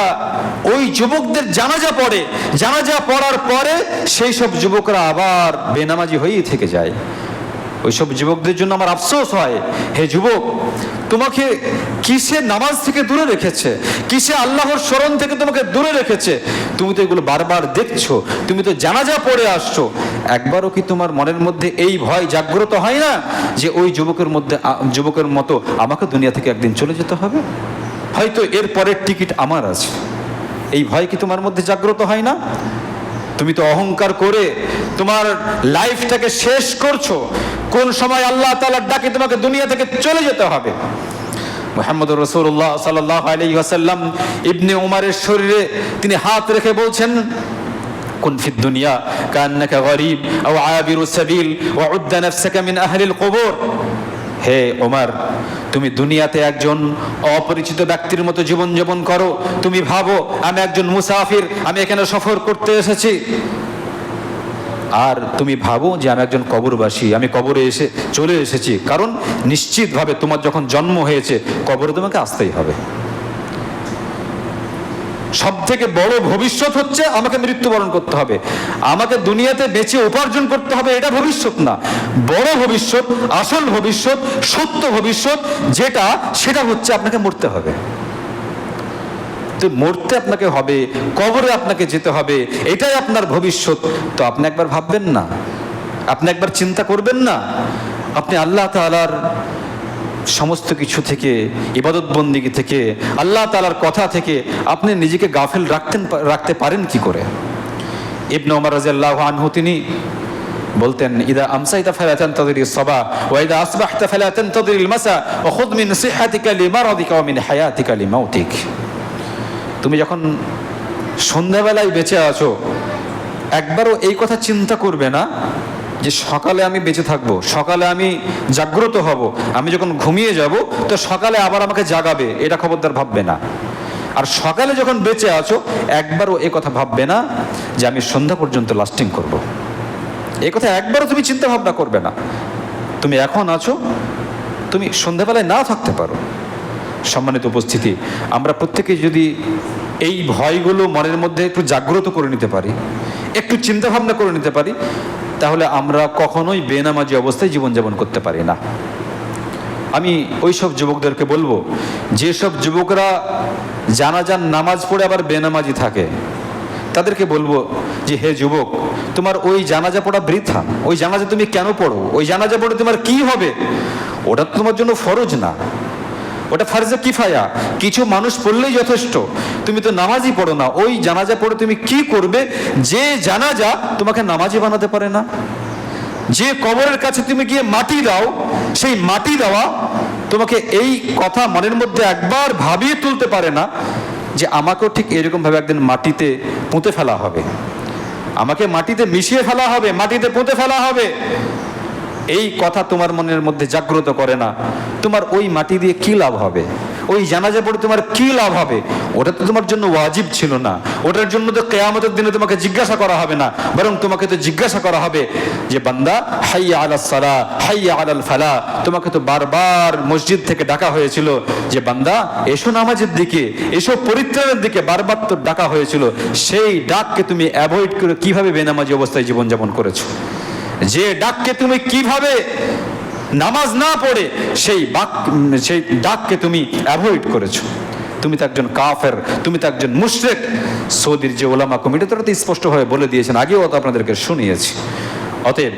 A: ওই যুবকদের জানাজা পড়ে, জানাজা পড়ার পরে সেই সব যুবকরা আবার বেনামাজি হয়েই থেকে যায়। ওইসব যুবকদের জন্য আমার আফসোস হয়, হে যুবক, তোমাকে কিসে নামাজ থেকে দূরে রেখেছে, কিসে আল্লাহর স্মরণ থেকে তোমাকে দূরে রেখেছে? তুমি তো এগুলো বারবার দেখছো, তুমি তো জানাজা পড়ে আসছো, একবারও কি তোমার মনের মধ্যে এই ভয় জাগ্রত হয় না যে ওই যুবকের মতো আমাকে দুনিয়া থেকে একদিন চলে যেতে হবে, হয়তো এর পরের টিকিট আমার আছে? এই ভয় কি তোমার মধ্যে জাগ্রত হয় না? তুমি তো অহংকার করে তোমার লাইফটাকে শেষ করছো। কোন সময় আল্লাহ তাআলার ডাকে তোমাকে দুনিয়া থেকে চলে যেতে হবে। মুহাম্মদুর রাসূলুল্লাহ সাল্লাল্লাহু আলাইহি ওয়াসাল্লাম ইবনে উমারের শরীরে তিনি হাত রেখে বলছেন, কুন ফিদ দুনিয়া কান্নাকা গরীব আও আবিরু সাবিল ওয়া উদ্দা নাফসাকা মিন আহলিল কুবুর। হে ওমর, তুমি দুনিয়াতে একজন অপরিচিত ব্যক্তির মতো জীবনযাপন করো। তুমি ভাবো আমি একজন মুসাফির, আমি এখানে সফর করতে এসেছি, আর তুমি ভাবো যে আমি একজন কবরবাসী, আমি কবরে চলে এসেছি। কারণ নিশ্চিতভাবে তোমার যখন জন্ম হয়েছে কবরে তোমাকে আসতেই হবে। সব থেকে বড় ভবিষ্যৎ হচ্ছে আমাকে মৃত্যুবরণ করতে হবে, আমাকে দুনিয়াতে বেঁচে উপার্জন করতে হবে, এটা ভবিষ্যৎ না। বড় ভবিষ্যৎ, আসল ভবিষ্যৎ, সত্য ভবিষ্যৎ যেটা, সেটা হচ্ছে আপনাকে মরতে হবে। তো মরতে আপনাকে হবে, কবরে আপনাকে যেতে হবে, এটাই আপনার ভবিষ্যৎ। তো আপনি একবার ভাববেন না? আপনি একবার চিন্তা করবেন না? আপনি আল্লাহ তাআলার সমস্ত কিছু থেকে, ইবাদত বন্দিগি থেকে, আল্লাহ তাআলার কথা থেকে আপনি নিজেকে গাফিল রাখতে পারেন কি করে? ইবনে ওমর রাদিয়াল্লাহু আনহু তিনি বলতেন, ইদা আমসাইতা ফালা তানতাযিরিস সাবাহ ওয়া ইদা আসবাহতা ফালা তানতাযিরিল মাসা ওয়া খুয মিন সিহহাতিকা লিমারাদিকা ওয়া মিন হায়াতিকা লিমাউতিক। তুমি যখন সন্ধ্যাবেলায় বেঁচে আছো, একবারও এই কথা চিন্তা করবে না যে সকালে আমি বেঁচে থাকবো, সকালে আমি জাগ্রত হব, আমি যখন ঘুমিয়ে যাব তো সকালে আবার আমাকে জাগাবে, এটা খবরদার ভাববে না। আর সকালে যখন বেঁচে আছো একবারও এই কথা ভাববে না যে আমি সন্ধ্যা পর্যন্ত লাস্টিং করব। এই কথা একবারও তুমি চিন্তা ভাবনা করবে না। তুমি এখন আছো, তুমি সন্ধ্যাবেলায় না থাকতে পারো। সম্মানিত উপস্থিতি, আমরা প্রত্যেকে যদি এই ভয়গুলো মনের মধ্যে একটু জাগ্রত করে নিতে পারি, একটু চিন্তা ভাবনা করে নিতে পারি, তাহলে আমরা কখনোই বেনামাজি অবস্থায় জীবনযাপন করতে পারি না। আমি ওই সব যুবকদেরকে বলবো, যেসব যুবকরা জানাজার নামাজ পড়ে আবার বেনামাজি থাকে, তাদেরকে বলবো যে হে যুবক, তোমার ওই জানাজা পড়া বৃথা। ওই জানাজা তুমি কেন পড়ো? ওই জানাজা পড়ে তোমার কি হবে? ওটা তোমার জন্য ফরজ না, ওটা ফারজে কিফায়া, কিছু মানুষ পড়লেই যথেষ্ট। তুমি তো নামাজই পড়ো না, ওই জানাজা পড়ে তুমি কি করবে যে জানাজা তোমাকে নামাজি বানাতে পারে না? যে কবরের কাছে তুমি গিয়ে মাটি দাও, সেই মাটি দেওয়া তোমাকে এই কথা মনের মধ্যে একবার ভাবিয়ে তুলতে পারে না যে আমাকেও ঠিক এরকম ভাবে একদিন মাটিতে পুঁতে ফেলা হবে, আমাকে মাটিতে মিশিয়ে ফেলা হবে, মাটিতে পুঁতে ফেলা হবে। এই কথা তোমার মনের মধ্যে জাগ্রত করে না, তোমার ওই মাটি দিয়ে কি লাভ হবে? ওই জানাজা পড়ে তোমার কি লাভ হবে? ওটা তো তোমার জন্য ওয়াজিব ছিল না, ওটার জন্য তো কিয়ামতের দিনে তোমাকে জিজ্ঞাসা করা হবে না, বরং তোমাকে তো জিজ্ঞাসা করা হবে যে বান্দা হাইয়া আলাস সালাহ হাইয়া আলাল ফালাহ। তোমাকে তো বারবার মসজিদ থেকে ডাকা হয়েছিল যে বান্দা এসো নামাজের দিকে, এসো পরিত্রাণের দিকে, বারবার তো ডাকা হয়েছিল। সেই ডাককে তুমি অ্যাভয়েড করে কিভাবে বেনামাজি অবস্থায় জীবনযাপন করেছো? যে ডাককে তুমি কিভাবে নামাজ না পড়ে সেই ডাককে তুমি অ্যাভয়েড করেছো? তুমি তো একজন কাফের, তুমি তো একজন মুশরিক। সৌদির যে ওলামা কমিটি তারা তো স্পষ্টভাবে বলে দিয়েছেন, আগেও তো আপনাদেরকে শুনিয়েছি। অতএব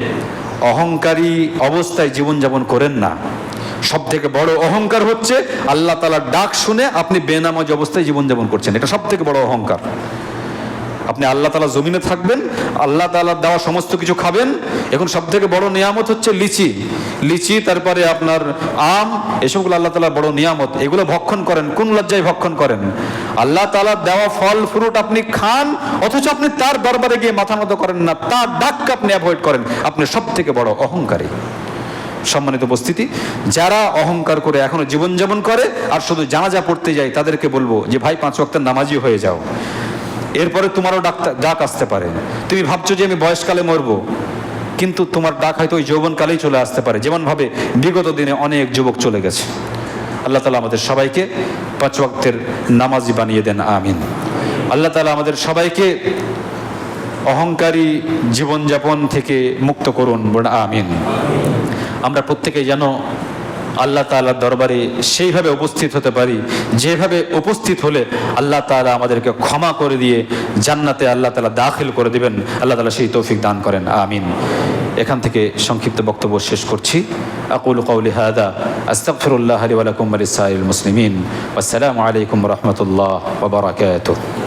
A: অহংকারী অবস্থায় জীবনযাপন করেন না। সব থেকে বড় অহংকার হচ্ছে আল্লাহ তাআলার ডাক শুনে আপনি বেনামাজ অবস্থায় জীবনযাপন করছেন, এটা সব থেকে বড় অহংকার। আপনি আল্লাহ তাআলা জমিনে থাকবেন, আল্লাহ তাআলার দেওয়া সমস্ত কিছু খাবেন। এখন সব থেকে বড় নিয়ামত হচ্ছে লিচি, তারপরে আপনার আম, এসবগুলো আল্লাহ তাআলার বড় নিয়ামত। এগুলো ভক্ষণ করেন, কোন লজ্জায় ভক্ষণ করেন? আল্লাহ তাআলার দেওয়া ফল ফ্রুট আপনি খান, অথচ আপনি তার দরবারে গিয়ে মাথা নত করেন না, তার ডাককে আপনি অ্যাভয়েড করেন। আপনি সব থেকে বড় অহংকারী। সম্মানিত উপস্থিতি, যারা অহংকার করে এখনো জীবনযাপন করে আর শুধু জানাজা পড়তে যায়, তাদেরকে বলবো যে ভাই 5 ওয়াক্তের নামাজি হয়ে যাও, এরপরে তোমারও ডাক আসতে পারে। তুমি ভাবছো যে আমি বয়সকালে মরবো, কিন্তু তোমার ডাক হয়তো ওই যৌবনকালেই চলে আসতে পারে, যেমন ভাবে বিগত দিনে অনেক যুবক চলে গেছে। আল্লাহ তাআলা আমাদের সবাইকে 5 ওয়াক্তের নামাজি বানিয়ে দেন, আমিন। আল্লাহ তাআলা আমাদের সবাইকে অহংকারী জীবনযাপন থেকে মুক্ত করুন, আমিন। আমরা প্রত্যেকেই যেন আল্লাহ তাআলার দরবারে সেইভাবে উপস্থিত হতে পারি যেভাবে উপস্থিত হলে আল্লাহ তাআলা আমাদেরকে ক্ষমা করে দিয়ে জান্নাতে আল্লাহ তাআলা দাখিল করে দিবেন। আল্লাহ তাআলা সেই তৌফিক দান করেন, আমিন। এখান থেকে সংক্ষিপ্ত বক্তব্য শেষ করছি। আকুলু কাউলি হাদা আস্তাগফিরুল্লাহ লি ওয়া লাকুম ওয়া লিসাইরিল মুসলিমিন। আসসালামু আলাইকুম ওয়া রাহমাতুল্লাহ ওয়া বারাকাতুহু।